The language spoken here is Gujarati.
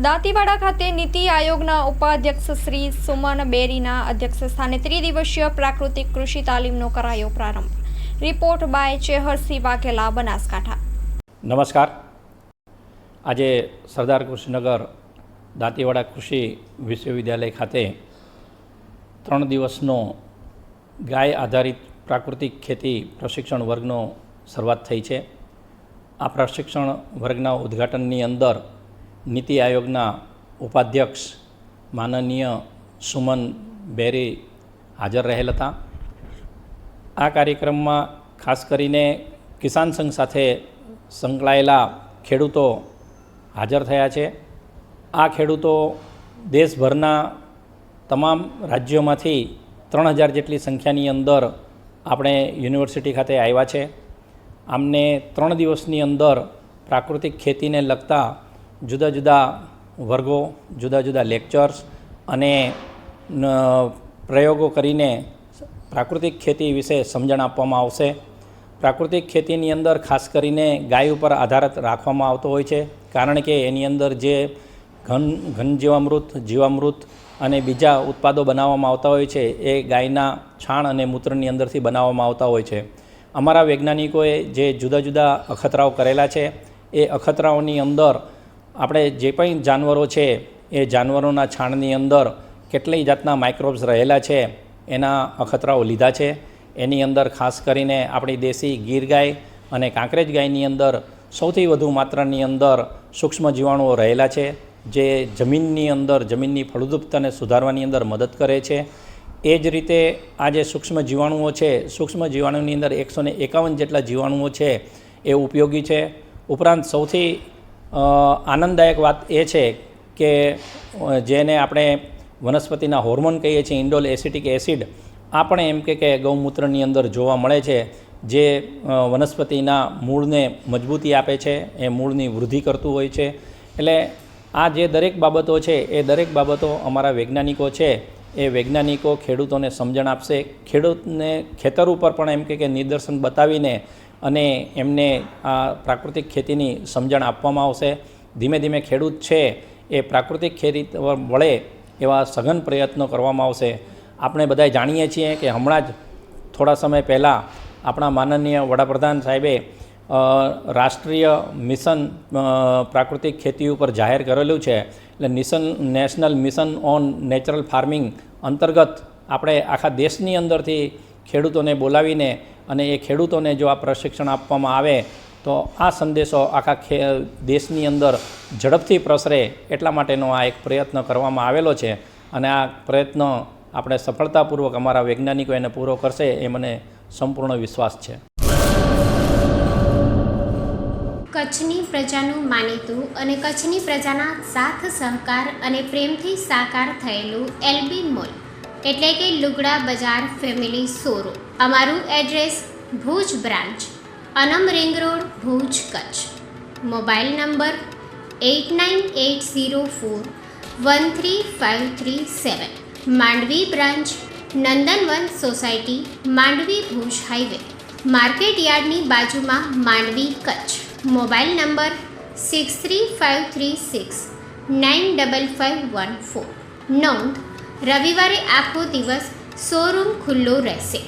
દાંતીવાડા ખાતે નીતિ આયોગના ઉપાધ્યક્ષ શ્રી સુમન બેરીના અધ્યક્ષસ્થાને ત્રિદિવસીય પ્રાકૃતિક કૃષિ તાલીમનો કરાયો પ્રારંભ। Report by Chehersinh Vaghela, Banaskantha. નમસ્કાર। આજે સરદાર કૃષિનગર દાંતીવાડા કૃષિ વિશ્વવિદ્યાલય ખાતે 3 દિવસનો ગાય આધારિત પ્રાકૃતિક ખેતી પ્રશિક્ષણ વર્ગનો શરૂઆત થઈ છે। આ પ્રશિક્ષણ વર્ગના ઉદ્ઘાટનની અંદર નીતિ આયોગના ઉપાધ્યક્ષ માનનીય સુમન બેરી હાજર રહેલ હતા। આ કાર્યક્રમમાં ખાસ કરીને કિસાન સંઘ સાથે સંકળાયેલા ખેડૂતો હાજર થયા છે। આ ખેડૂતો દેશભરના તમામ રાજ્યોમાંથી 3000 જેટલી સંખ્યાની અંદર આપણે યુનિવર્સિટી ખાતે આવ્યા છે। આમને 3 દિવસની અંદર પ્રાકૃતિક ખેતીને લગતા જુદા જુદા વર્ગો, જુદા જુદા લેક્ચર્સ અને પ્રયોગો કરીને પ્રાકૃતિક ખેતી વિશે સમજણ આપવામાં આવશે। પ્રાકૃતિક ખેતીની અંદર ખાસ કરીને ગાય ઉપર આધારિત રાખવામાં આવતો હોય છે, કારણ કે એની અંદર જે ઘન જીવામૃત અને બીજા ઉત્પાદો બનાવવામાં આવતા હોય છે એ ગાયના છાણ અને મૂત્રની અંદરથી બનાવવામાં આવતા હોય છે। અમારા વૈજ્ઞાનિકોએ જે જુદા જુદા અખતરાઓ કરેલા છે એ અખતરાઓની અંદર આપણે જે પણ જાનવરો છે એ જાનવરોના છાણની અંદર કેટલી જાતના માઇક્રોબ્સ રહેલા છે એના અખતરાઓ લીધા છે। એની અંદર ખાસ કરીને આપણી દેશી ગીર ગાય અને કાંકરેજ ગાયની અંદર સૌથી વધુ માત્રાની અંદર સૂક્ષ્મ જીવાણુઓ રહેલા છે, જે જમીનની અંદર જમીનની ફળદ્રુપતાને સુધારવાની અંદર મદદ કરે છે। એ જ રીતે આ જે સૂક્ષ્મ જીવાણુઓ છે, સૂક્ષ્મ જીવાણુની અંદર 151 જેટલા જીવાણુઓ છે એ ઉપયોગી છે। ઉપરાંત સૌથી આનંદદાયક વાત એ છે કે જેને આપણે વનસ્પતિના હોર્મોન કહીએ છીએ, ઇન્ડોલ એસિટિક એસિડ, આ પણ એમ કે ગૌમૂત્રની અંદર જોવા મળે છે, જે વનસ્પતિના મૂળને મજબૂતી આપે છે, એ મૂળની વૃદ્ધિ કરતું હોય છે। એટલે આ જે દરેક બાબતો છે એ દરેક બાબતો અમારા વૈજ્ઞાનિકો છે એ વૈજ્ઞાનિકો ખેડૂતોને સમજણ આપશે। ખેડૂતને ખેતર ઉપર પણ એમ કે નિદર્શન બતાવીને અને એમને આ પ્રાકૃતિક ખેતીની સમજણ આપવામાં આવશે। ધીમે ધીમે ખેડૂત છે એ પ્રાકૃતિક ખેતી વળે એવા સઘન પ્રયત્નો કરવામાં આવશે। આપણે બધા જાણીએ છીએ કે હમણાં જ થોડા સમય પહેલાં આપણા માનનીય વડાપ્રધાન સાહેબે રાષ્ટ્રીય મિશન પ્રાકૃતિક ખેતી ઉપર જાહેર કરેલું છે। એટલે national mission on natural farming અંતર્ગત આપણે આખા દેશની અંદરથી ખેડૂતોને બોલાવીને અને એ ખેડૂતોને જો આ પ્રશિક્ષણ આપવામાં આવે તો આ સંદેશો આખા દેશની અંદર ઝડપથી પ્રસરે એટલા માટેનો આ એક પ્રયત્ન કરવામાં આવેલો છે, અને આ પ્રયત્ન આપણે સફળતાપૂર્વક અમારા વૈજ્ઞાનિકો એને પૂરો કરશે એ મને સંપૂર્ણ વિશ્વાસ છે। કચ્છની પ્રજાનું માનીતું અને કચ્છની પ્રજાના સાથ સહકાર અને પ્રેમથી સાકાર થયેલું એલબી મોલ એટલે કે લુગડા બજાર ફેમિલી શોરૂમ। અમારું address Bhuj branch, Anam ring road, Bhuj, Kutch. Mobile number 8980413537। Mandvi branch, Nandanvan society, Mandvi, Bhuj highway, market યાર્ડની બાજુમાં, માંડવી, કચ્છ। Mobile number 6353695514। નોંધ: રવિવારે આખો દિવસ શોરૂમ ખુલ્લો રહેશે।